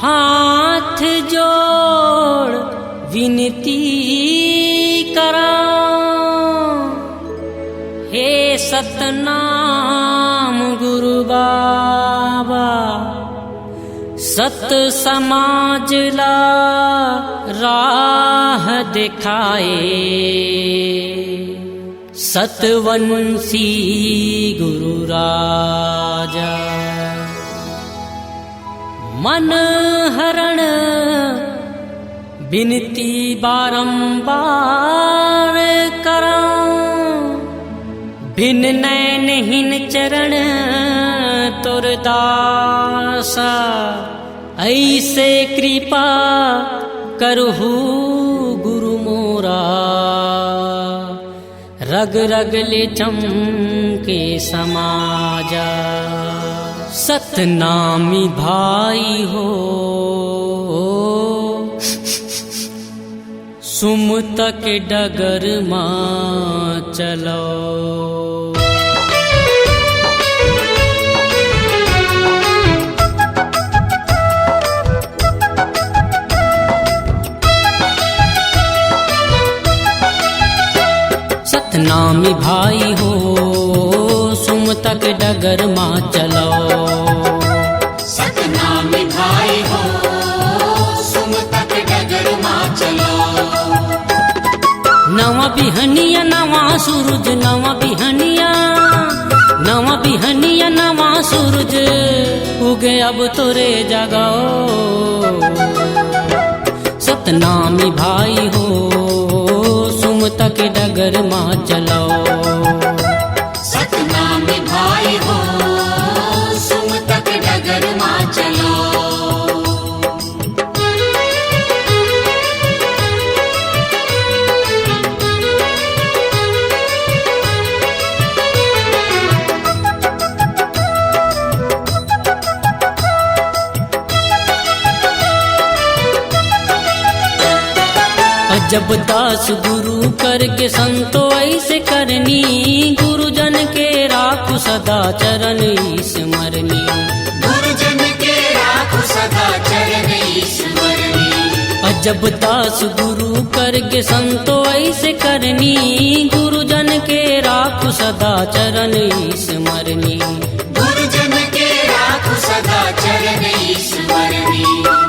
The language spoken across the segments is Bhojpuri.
हाथ जोड़ विनती करां, हे सतनाम गुरु बाबा, सत समाज ला राह दिखाए, सतवंशी गुरु राजा। मन हरण बिनती बारंबार करां, बिन नैन हिन चरण तुरदासा, ऐसे कृपा करहु गुरु मोरा, रग रग ले चमके समाजा। सतनामी भाई हो सुमत के डगर मां चलो, सतनामी भाई हो सुमत के डगर मां चलो, सतनामी भाई हो सुमत के डगर मां चलो। नवा बिहनिया नवा सूरज, नवा बिहनिया नवा बिहनिया नवा सूरज, उगे अब तोरे जगाओ। सतनामी भाई हो सुमत के डगर मां चलो, सतनामी भाई हो सुमत के डगर मां चलो। जब दास गुरु करके संतो ऐसे करनी, गुरुजन के राखु सदा चरण स्मरनी, गुरुजन के राखु सदा चरण स्मरनी। जब दास गुरु करके संतो ऐसे करनी, गुरुजन के राखु सदा चरण स्मरनी, गुरुजन के राखु सदा चरण स्मरनी।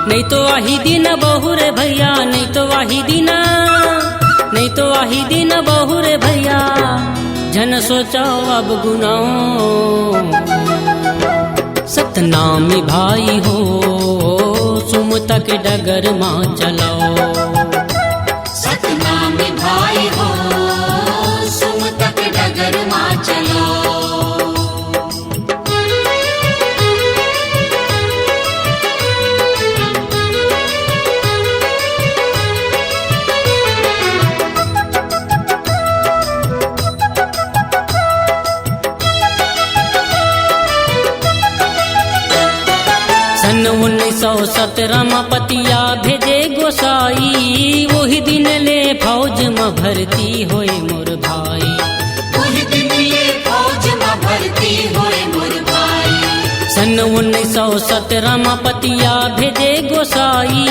नहीं तो आही दिन बहुरे भैया, नहीं तो आही दिन, नहीं तो आही दिन बहुरे भैया, जन सोचो अब गुनाओ। सतनामी भाई हो सुमत के डगर मां चलो, सतनामी भाई हो सुमत के डगर मां चलो। सन 1917 में पतिया भेजे गोसाई, वही दिन ले फौज में भर्ती होए मोर भाई, वही दिन ले फौज में भर्ती होए मोर भाई। सन 1917 में पतिया भेजे गोसाई,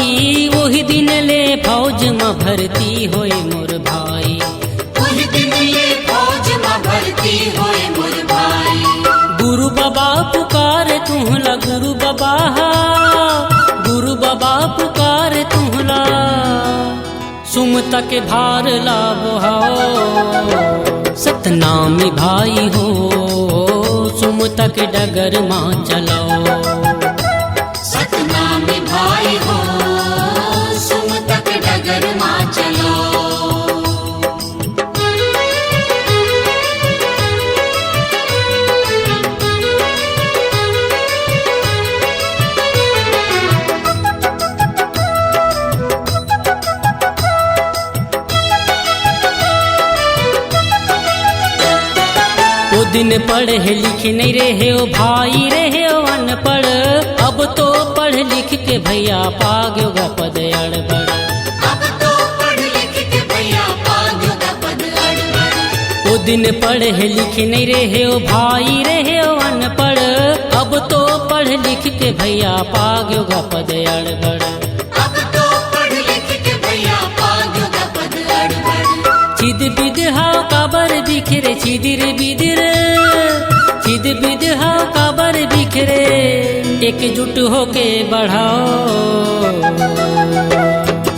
वही दिन ले फौज में भर्ती होए मोर भाई, वही दिन ले फौज में भर्ती होए मोर भाई। गुरु बाबा पुकार तुहला, गुरु बाबा, गुरु बाबा पुकार तुहला, सुमत के भार ला बोहाओ। सतनामी भाई हो सुमत के डगर मां चलो, सतनामी भाई हो सुमत के डगर मां चलो। दिन पढ़े लिखे नहीं रहे हो भाई, रहे हो अनपढ़, अब तो पढ़ लिख के भैया पागोगा पद अड़बड़, अब तो पढ़ लिख के भैया पागोगा पद अड़बड़। वो दिन पढ़े लिखे नहीं रहे हो भाई रहे हो अनपढ़, अब तो पढ़ लिख के भैया पागयोगा पद अड़बड़। अब तो पढ़ लिख के भैया पागयोगा पद अड़बड़। छिद बिद हाव काबर बिखरे छिदिर बिदिर, छिद बिद हाव काबर बिखरे एकजुट होके बढ़ाओ।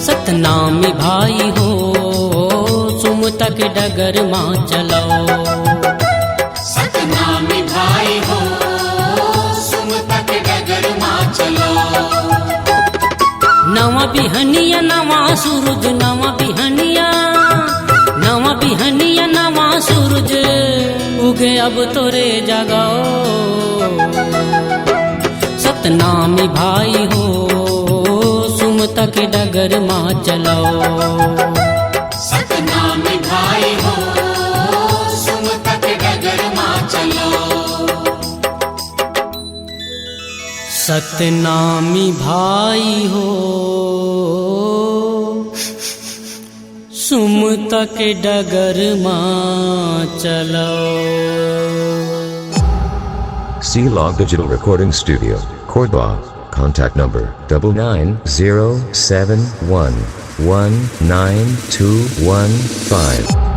सतनामी भाई हो सुमता के डगर माँ चलाओ। सतनामी भाई हो सुमता के डगर माँ चलाओ। नवा बिहनिया नवा सूरज, नवा बिहनिया नवा बिहनिया नवा सूरज उगे अब तोरे जगाओ। सतनामी भाई हो सुमता के डगर माँ चलाओ। सतनामी भाई हो सुमता के डगर माँ चलाओ। सतनामी भाई हो सुमता के डगर माँ चलाओ। C-Log Digital Recording Studio, Cordoba. Contact number 9907119215.